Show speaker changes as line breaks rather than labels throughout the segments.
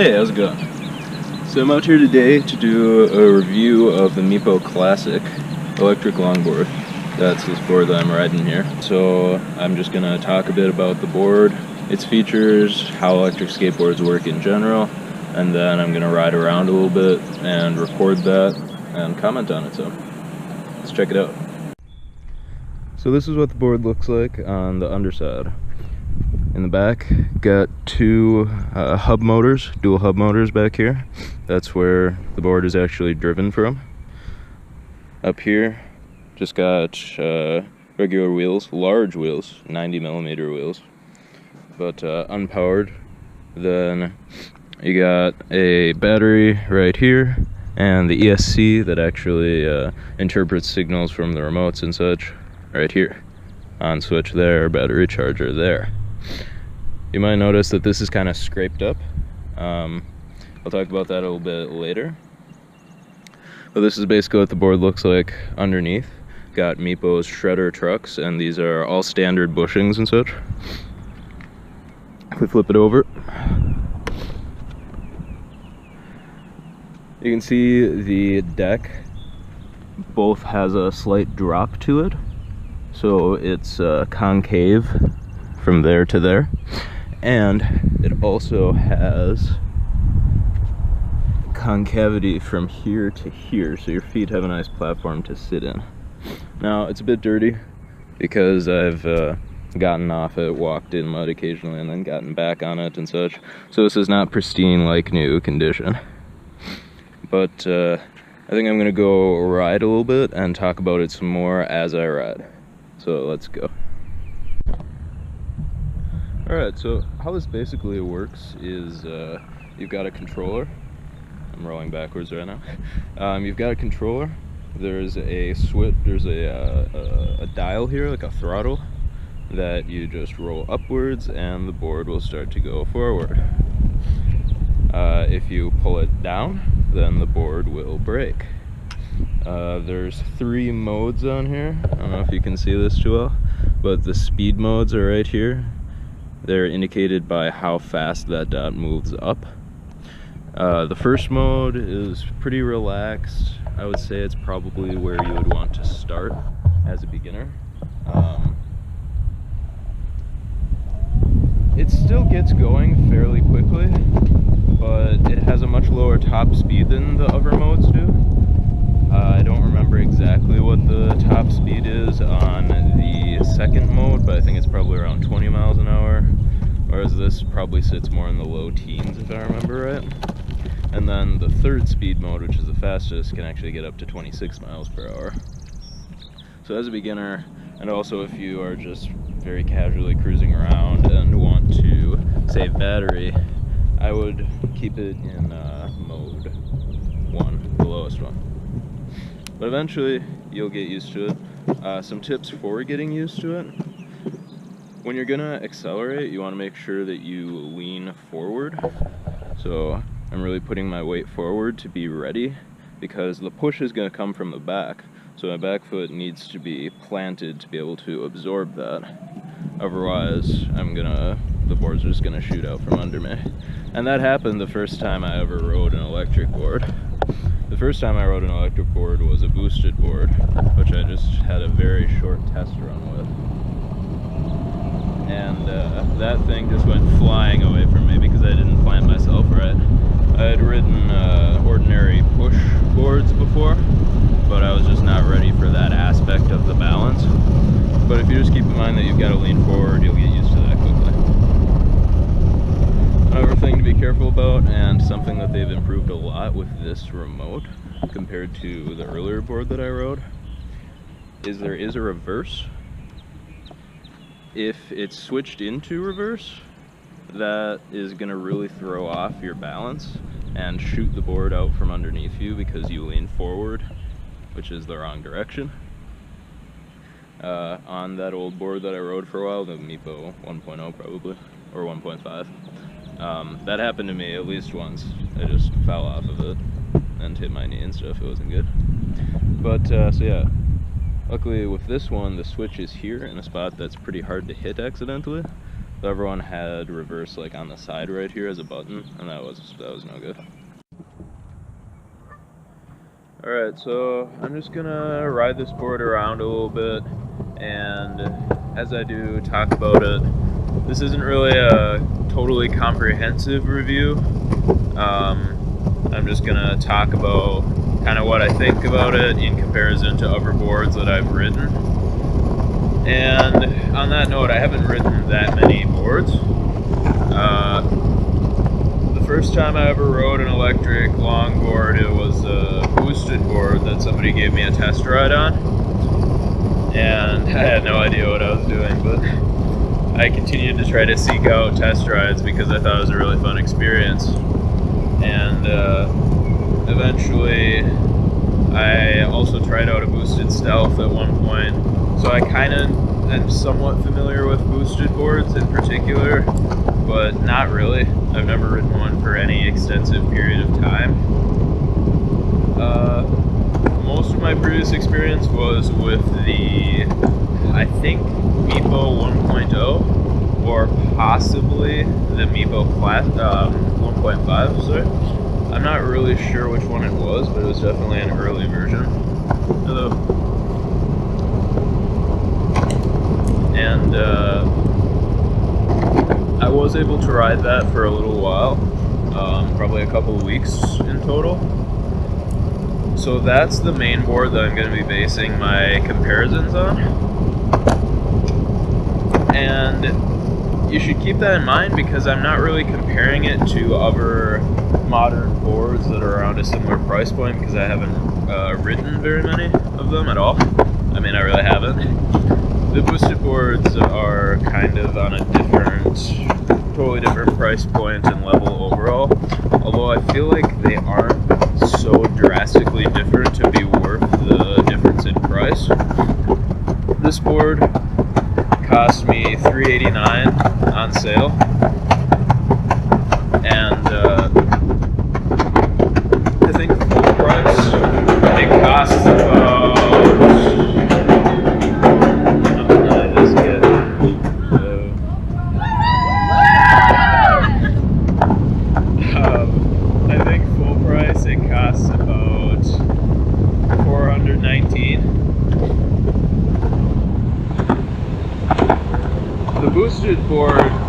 Hey, how's it going? So I'm out here today to do a review of the Meepo Classic electric longboard. That's this board that I'm riding here. So I'm just going to talk a bit about the board, its features, how electric skateboards work in general, and then I'm going to ride around a little bit and record that and comment on it. So let's check it out. So this is what the board looks like on the underside. In the back, got two hub motors, dual hub motors back here. That's where the board is actually driven from. Up here, just got regular wheels, large wheels, 90mm wheels, but unpowered. Then you got a battery right here, and the ESC that actually interprets signals from the remotes and such right here. On switch there, battery charger there. You might notice that this is kind of scraped up. I'll talk about that a little bit later. But this is basically what the board looks like underneath. Got Meepo's shredder trucks, and these are all standard bushings and such. If we flip it over, you can see the deck both has a slight drop to it. So it's concave from there to there. And it also has concavity from here to here, so your feet have a nice platform to sit in. Now, it's a bit dirty because I've gotten off it, walked in mud occasionally, and then gotten back on it and such. So this is not pristine like new condition. But I think I'm gonna go ride a little bit and talk about it some more as I ride. So let's go. Alright, so how this basically works is you've got a controller. I'm rolling backwards right now. You've got a controller. There's a switch, there's a dial here, like a throttle, that you just roll upwards and the board will start to go forward. If you pull it down, then the board will brake. There's 3 modes on here. I don't know if you can see this too well, but the speed modes are right here. They're indicated by how fast that dot moves up. The first mode is pretty relaxed. I would say it's probably where you would want to start as a beginner. It still gets going fairly quickly, but it has a much lower top speed than the other modes do. I don't remember exactly what the top speed is on the second mode, but I think it's probably around 20 miles an hour, whereas this probably sits more in the low teens if I remember right. And then the third speed mode, which is the fastest, can actually get up to 26 miles per hour. So as a beginner, and also if you are just very casually cruising around and want to save battery, I would keep it in mode 1, the lowest one. But eventually, you'll get used to it. Some tips for getting used to it. When you're gonna accelerate, you wanna make sure that you lean forward. So I'm really putting my weight forward to be ready, because the push is gonna come from the back. So my back foot needs to be planted to be able to absorb that. Otherwise, the board's just gonna shoot out from under me. And that happened the first time I ever rode an electric board. The first time I rode an electric board was a boosted board, which I just had a very short test run with. And that thing just went flying away from me because I didn't plant myself right. I had ridden ordinary push boards before, but I was just not ready for that aspect of the balance. But if you just keep in mind that you've got to lean forward, you'll get used to that quickly. Another thing to be careful about, and something that they've improved a lot with this remote compared to the earlier board that I rode, is there is a reverse. If it's switched into reverse, that is going to really throw off your balance and shoot the board out from underneath you because you lean forward, which is the wrong direction. On that old board that I rode for a while, the Meepo 1.0 probably, or 1.5, that happened to me at least once. I just fell off of it and hit my knee and stuff. It wasn't good. But so yeah, luckily with this one, the switch is here in a spot that's pretty hard to hit accidentally. The other one had reverse like on the side right here as a button, and that was no good. Alright, so I'm just gonna ride this board around a little bit, and as I do, talk about it. This isn't really a totally comprehensive review. I'm just gonna talk about kind of what I think about it in comparison to other boards that I've ridden. And on that note, I haven't ridden that many boards. The first time I ever rode an electric longboard, it was a boosted board that somebody gave me a test ride on. And I had no idea what I was doing, but I continued to try to seek out test rides because I thought it was a really fun experience. And eventually, I also tried out a boosted stealth at one point. So I kind of am somewhat familiar with boosted boards in particular, but not really. I've never ridden one for any extensive period of time. Most of my previous experience was with the, I think, Meepo 1.0, or possibly the Meepo Classic 1.5, sorry. I'm not really sure which one it was, but it was definitely an early version. Hello. And I was able to ride that for a little while, probably a couple of weeks in total. So that's the main board that I'm going to be basing my comparisons on. And you should keep that in mind because I'm not really comparing it to other modern boards that are around a similar price point because I haven't ridden very many of them at all. I mean, I really haven't. The boosted boards are kind of on a totally different price point and level overall, although I feel like they aren't so drastically different to be worth the difference in price. This board cost me $389 on sale, and I think full price it costs about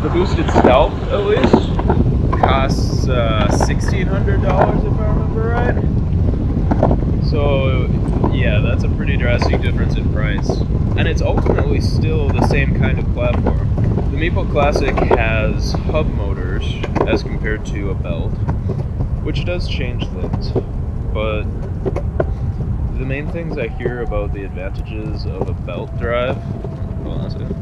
the boosted stealth at least costs $1,600 if I remember right. So yeah, that's a pretty drastic difference in price, and it's ultimately still the same kind of platform. The Meepo Classic has hub motors as compared to a belt, which does change things, but the main things I hear about the advantages of a belt drive, hold on a second.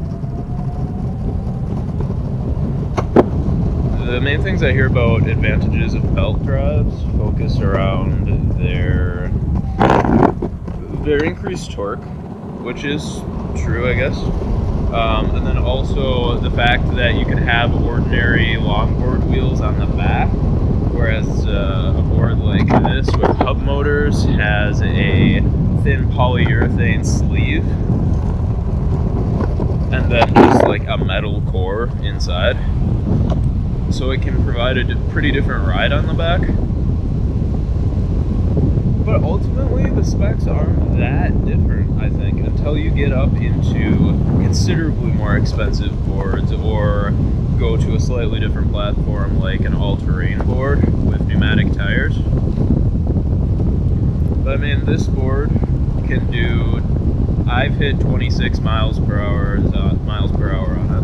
The main things I hear about advantages of belt drives focus around their increased torque, which is true, I guess. And then also the fact that you can have ordinary longboard wheels on the back, whereas a board like this with hub motors has a thin polyurethane sleeve and then just like a metal core inside. So it can provide a pretty different ride on the back. But ultimately, the specs aren't that different, I think, until you get up into considerably more expensive boards or go to a slightly different platform like an all-terrain board with pneumatic tires. But I mean, this board can do, I've hit 26 miles per hour on it.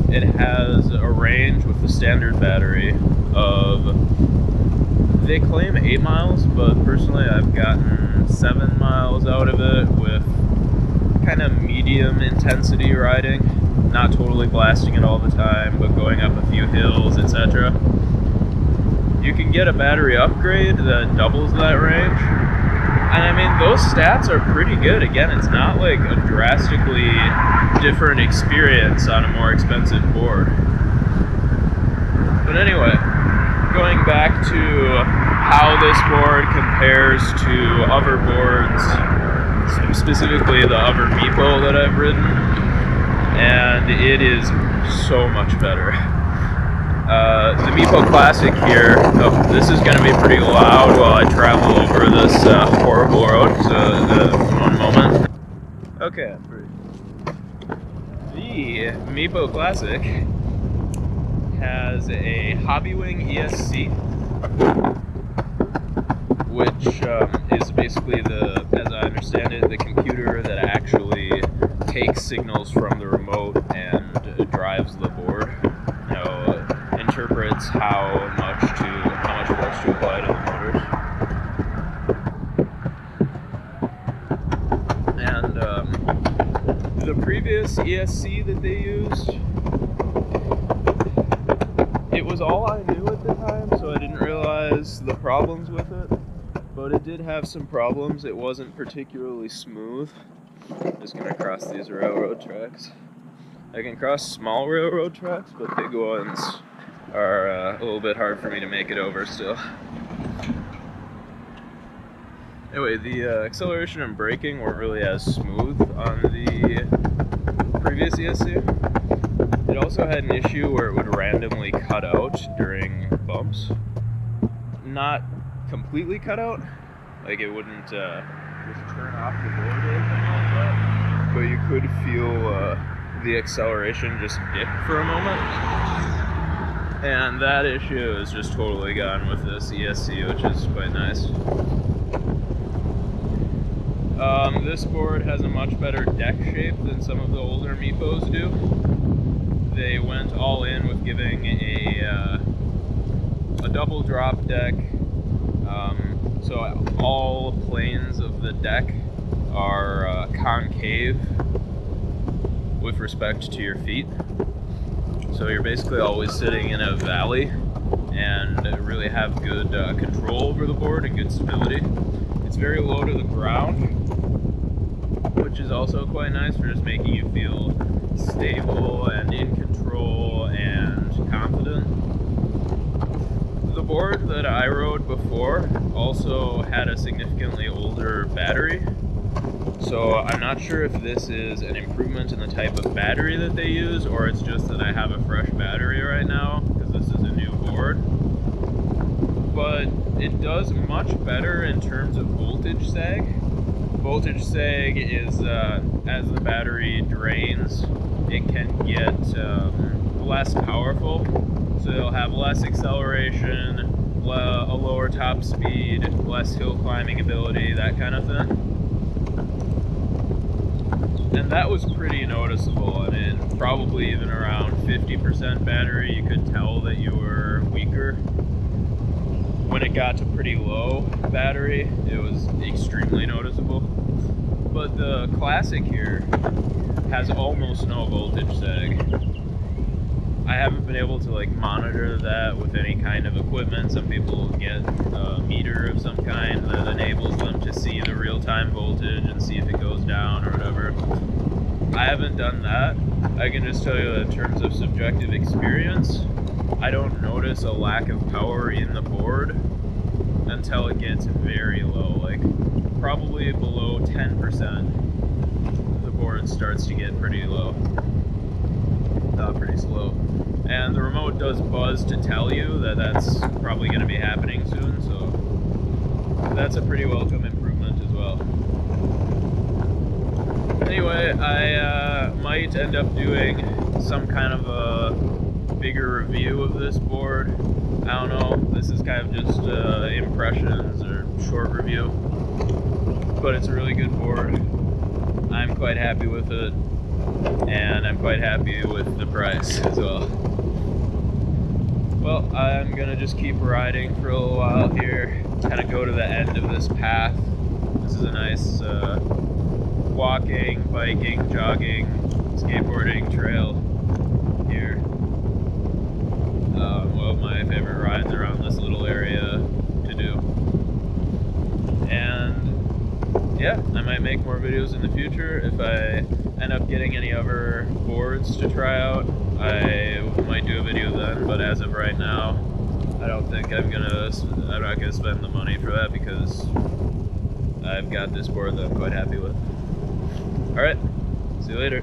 It has a range with the standard battery of, they claim 8 miles, but personally I've gotten 7 miles out of it with kind of medium intensity riding, not totally blasting it all the time, but going up a few hills, etc. You can get a battery upgrade that doubles that range, and I mean, those stats are pretty good. Again, it's not like a drastically different experience on a more expensive board. But anyway, going back to how this board compares to other boards, specifically the other Meepo that I've ridden, and it is so much better. The Meepo Classic here, oh, this is going to be pretty loud while I travel over this horrible road, so one moment. Okay, the Meepo Classic has a Hobbywing ESC, which is basically as I understand it, the computer that actually takes signals from the remote and drives the board. You know, interprets how much force to apply to the motors. And the previous ESC that they used, it was all I knew at the time, so I didn't realize the problems with it. But it did have some problems. It wasn't particularly smooth. I'm just gonna cross these railroad tracks. I can cross small railroad tracks, but big ones are a little bit hard for me to make it over still. Anyway, the acceleration and braking weren't really as smooth on the previous ESC. It also had an issue where it would randomly cut out during bumps. Not completely cut out, like it wouldn't just turn off the board or anything like that, but you could feel the acceleration just dip for a moment, and that issue is just totally gone with this ESC, which is quite nice. This board has a much better deck shape than some of the older Meepos do. They went all in with giving a double drop deck. So all planes of the deck are concave with respect to your feet. So you're basically always sitting in a valley and really have good control over the board and good stability. It's very low to the ground, which is also quite nice for just making you feel stable and in control and confident. The board that I rode before also had a significantly older battery, so I'm not sure if this is an improvement in the type of battery that they use, or it's just that I have a fresh battery right now because this is a new board. But it does much better in terms of voltage sag. Voltage sag is as the battery drains, it can get less powerful. So it'll have less acceleration, a lower top speed, less hill climbing ability, that kind of thing. And that was pretty noticeable. I mean, probably even around 50% battery, you could tell that you were weaker. When it got to pretty low battery, it was extremely noticeable. But the Classic here has almost no voltage sag. I haven't been able to monitor that with any kind of equipment. Some people get a meter of some kind that enables them to see the real-time voltage and see if it goes down or whatever. I haven't done that. I can just tell you that in terms of subjective experience, I don't notice a lack of power in the board until it gets very low, probably below 10%. The board starts to get pretty low. Pretty slow. And the remote does buzz to tell you that that's probably going to be happening soon, so that's a pretty welcome improvement as well. Anyway, I might end up doing some kind of a bigger review of this board. I don't know, this is kind of just impressions or short review, but it's a really good board. I'm quite happy with it. And I'm quite happy with the price as well. Well, I'm gonna just keep riding for a little while here, kind of go to the end of this path. This is a nice walking, biking, jogging, skateboarding trail here. One of my favorite rides around this little area to do. And yeah, I might make more videos in the future. If I end up getting any other boards to try out, I might do a video then, but as of right now, I don't think I'm not gonna spend the money for that because I've got this board that I'm quite happy with. Alright, see you later.